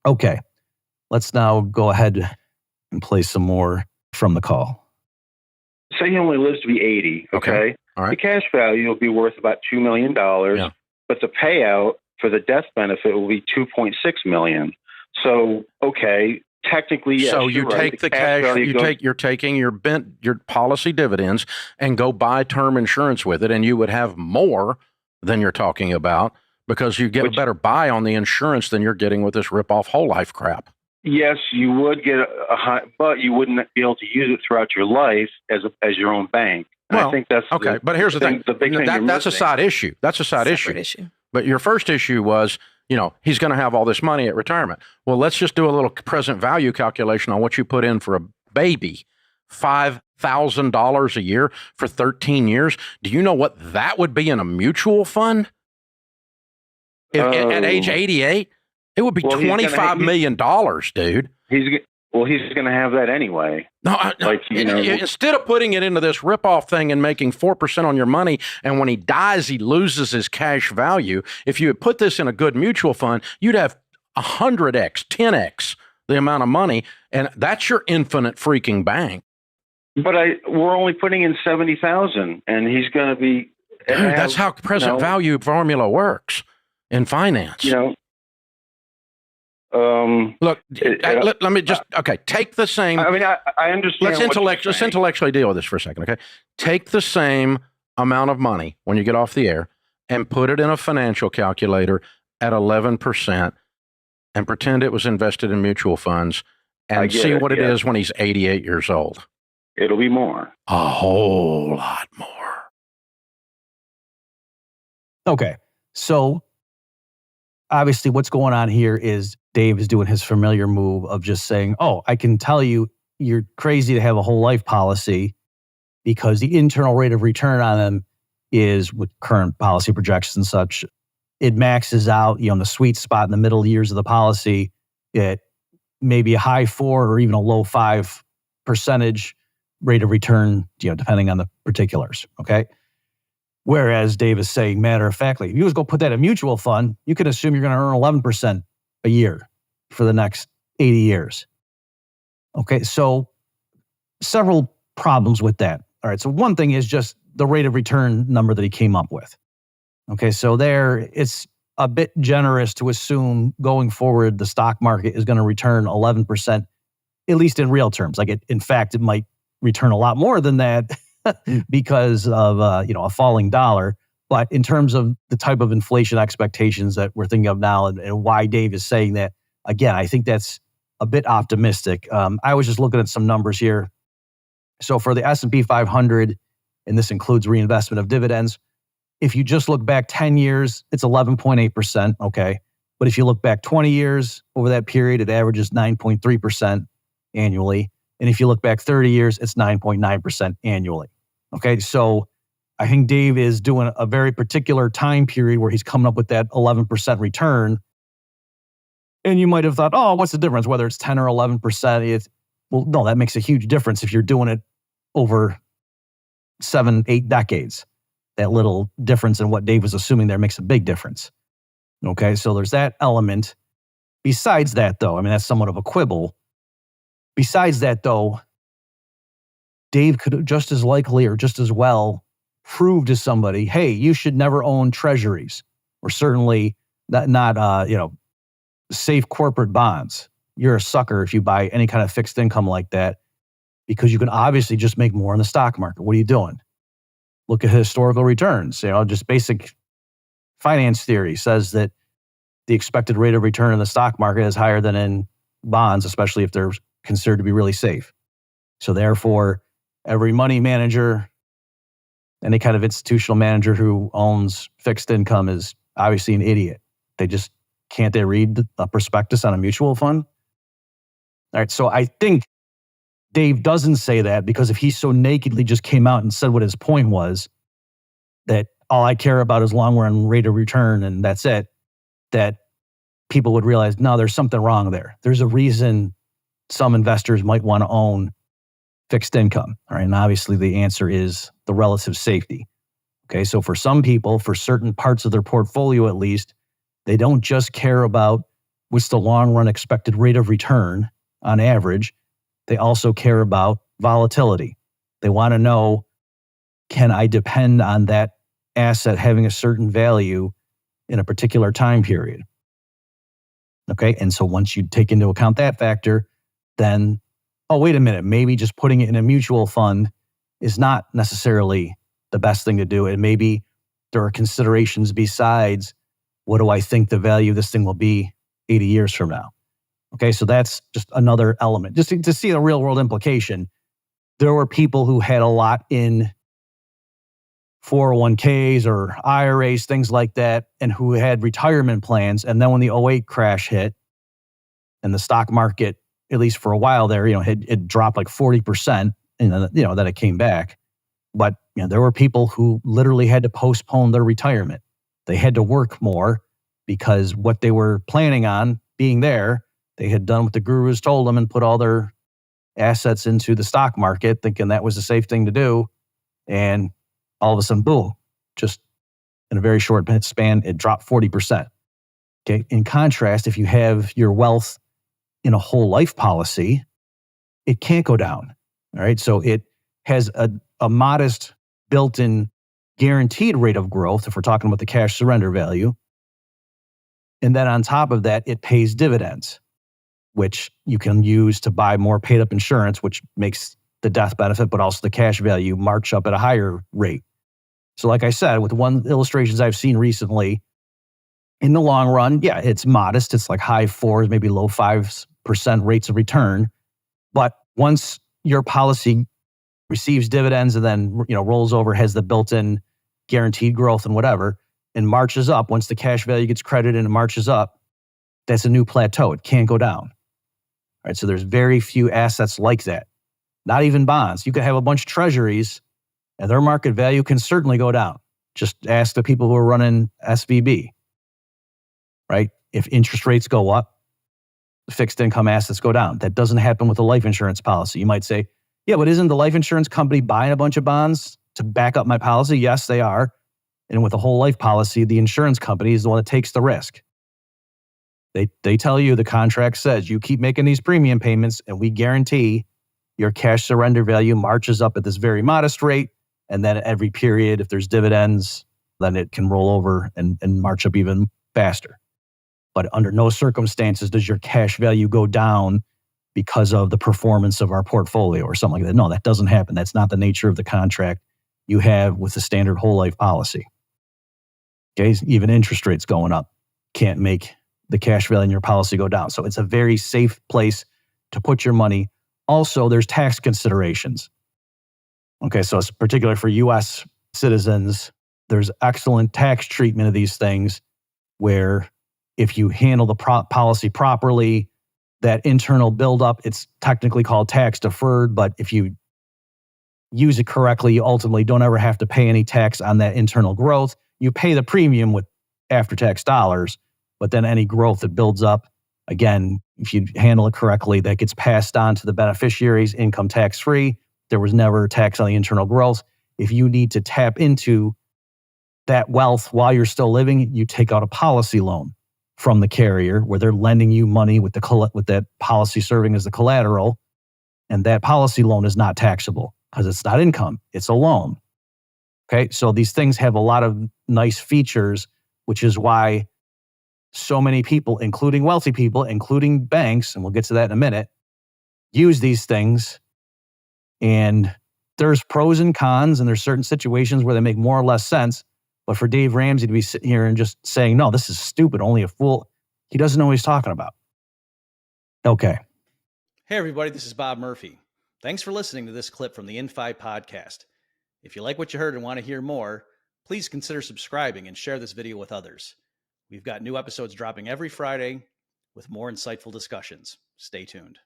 Okay, let's now go ahead and play some more from the call. Say he only lives to be 80, okay? All right. The cash value will be worth about $2 million, but the payout for the death benefit will be $2.6 million. So, okay, technically, yes, so you you're take right. the cash, you're taking your policy dividends and go buy term insurance with it, and you would have more than you're talking about because you get a better buy on the insurance than you're getting with this rip-off whole life crap. Yes, you would get a high, but you wouldn't be able to use it throughout your life as your own bank. And well, I think that's okay. But here's the thing: the big thing that's a side issue. That's a side issue. But your first issue was, he's going to have all this money at retirement. Well, let's just do a little present value calculation on what you put in for a baby. $5,000 a year for 13 years. Do you know what that would be in a mutual fund? At age 88, it would be $25 million, dude. He's going to have that anyway. No, instead of putting it into this rip-off thing and making 4% on your money, and when he dies, he loses his cash value. If you had put this in a good mutual fund, you'd have 100x, 10x the amount of money, and that's your infinite freaking bank. But we're only putting in $70,000, and he's going to be. Dude, that's how present value formula works in finance. Look, let me just, take the same. I mean, I understand. Let's intellectually deal with this for a second, okay? Take the same amount of money when you get off the air and put it in a financial calculator at 11% and pretend it was invested in mutual funds and see what it is when he's 88 years old. It'll be more. A whole lot more. Okay, so obviously what's going on here is Dave is doing his familiar move of just saying, oh, I can tell you you're crazy to have a whole life policy because the internal rate of return on them is, with current policy projections and such, it maxes out, in the sweet spot in the middle years of the policy at maybe a high 4 or even a low 5% rate of return, depending on the particulars, okay? Whereas Dave is saying, matter of factly, if you just go put that in a mutual fund, you can assume you're going to earn 11% a year for the next 80 years. Okay, so several problems with that. All right, so one thing is just the rate of return number that he came up with. Okay, so there, it's a bit generous to assume going forward the stock market is going to return 11%, at least in real terms. In fact, it might return a lot more than that because of a falling dollar. But in terms of the type of inflation expectations that we're thinking of now and why Dave is saying that, again, I think that's a bit optimistic. I was just looking at some numbers here. So for the S&P 500, and this includes reinvestment of dividends, if you just look back 10 years, it's 11.8%, okay? But if you look back 20 years over that period, it averages 9.3% annually. And if you look back 30 years, it's 9.9% annually. Okay, so I think Dave is doing a very particular time period where he's coming up with that 11% return. And you might have thought, oh, what's the difference, whether it's 10 or 11%? Well, no, that makes a huge difference if you're doing it over 7, 8 decades. That little difference in what Dave was assuming there makes a big difference. Okay, so there's that element. Besides that, though, that's somewhat of a quibble. Besides that, though, Dave could just as likely or just as well prove to somebody, hey, you should never own treasuries, or certainly not safe corporate bonds. You're a sucker if you buy any kind of fixed income like that because you can obviously just make more in the stock market. What are you doing? Look at historical returns. Just basic finance theory says that the expected rate of return in the stock market is higher than in bonds, especially if they're considered to be really safe. So therefore, every money manager, any kind of institutional manager who owns fixed income is obviously an idiot. Can't they read a prospectus on a mutual fund? All right, so I think Dave doesn't say that because if he so nakedly just came out and said what his point was, that all I care about is long run rate of return and that's it, that people would realize, no, there's something wrong there. There's a reason some investors might want to own fixed income. All right, and obviously the answer is the relative safety. Okay, so for some people, for certain parts of their portfolio at least, they don't just care about what's the long run expected rate of return on average. They also care about volatility. They want to know, can I depend on that asset having a certain value in a particular time period? Okay. And so once you take into account that factor, then, oh, wait a minute, maybe just putting it in a mutual fund is not necessarily the best thing to do. And maybe there are considerations besides, what do I think the value of this thing will be 80 years from now? Okay. So that's just another element. Just to see the real world implication, there were people who had a lot in 401ks or IRAs, things like that, and who had retirement plans. And then when the '08 crash hit and the stock market, at least for a while there, had dropped like 40%, and then it came back. But there were people who literally had to postpone their retirement. They had to work more because what they were planning on being there, they had done what the gurus told them and put all their assets into the stock market, thinking that was the safe thing to do. And all of a sudden, boom, just in a very short span, it dropped 40%. Okay. In contrast, if you have your wealth in a whole life policy, it can't go down. All right. So it has a modest built-in guaranteed rate of growth, if we're talking about the cash surrender value. And then on top of that, it pays dividends, which you can use to buy more paid up insurance, which makes the death benefit, but also the cash value march up at a higher rate. So like I said, with one illustrations I've seen recently, in the long run, yeah, it's modest. It's like high 4s, maybe low 5% rates of return. But once your policy receives dividends and then rolls over, has the built-in guaranteed growth and whatever, and marches up, once the cash value gets credited and marches up, that's a new plateau. It can't go down. All right, so there's very few assets like that. Not even bonds. You could have a bunch of treasuries and their market value can certainly go down. Just ask the people who are running SVB, right? If interest rates go up, fixed income assets go down. That doesn't happen with a life insurance policy. You might say, yeah, but isn't the life insurance company buying a bunch of bonds to back up my policy? Yes, they are. And with a whole life policy, the insurance company is the one that takes the risk. They tell you, the contract says, you keep making these premium payments and we guarantee your cash surrender value marches up at this very modest rate. And then every period, if there's dividends, then it can roll over and march up even faster. But under no circumstances does your cash value go down because of the performance of our portfolio or something like that. No, that doesn't happen. That's not the nature of the contract you have with the standard whole life policy. Okay, even interest rates going up can't make the cash value in your policy go down. So it's a very safe place to put your money. Also, there's tax considerations. Okay, so it's particular for U.S. citizens, there's excellent tax treatment of these things where if you handle the policy properly, that internal buildup, it's technically called tax deferred, but if you use it correctly, you ultimately don't ever have to pay any tax on that internal growth. You pay the premium with after-tax dollars, but then any growth that builds up, again, if you handle it correctly, that gets passed on to the beneficiaries, income tax-free. There was never tax on the internal growth. If you need to tap into that wealth while you're still living, you take out a policy loan from the carrier where they're lending you money with that policy serving as the collateral. And that policy loan is not taxable because it's not income, it's a loan. Okay, so these things have a lot of nice features, which is why so many people, including wealthy people, including banks, and we'll get to that in a minute, use these things. And there's pros and cons, and there's certain situations where they make more or less sense. But for Dave Ramsey to be sitting here and just saying, no, this is stupid, only a fool, he doesn't know what he's talking about. Okay. Hey, everybody, this is Bob Murphy. Thanks for listening to this clip from the Infi podcast. If you like what you heard and want to hear more, please consider subscribing and share this video with others. We've got new episodes dropping every Friday with more insightful discussions. Stay tuned.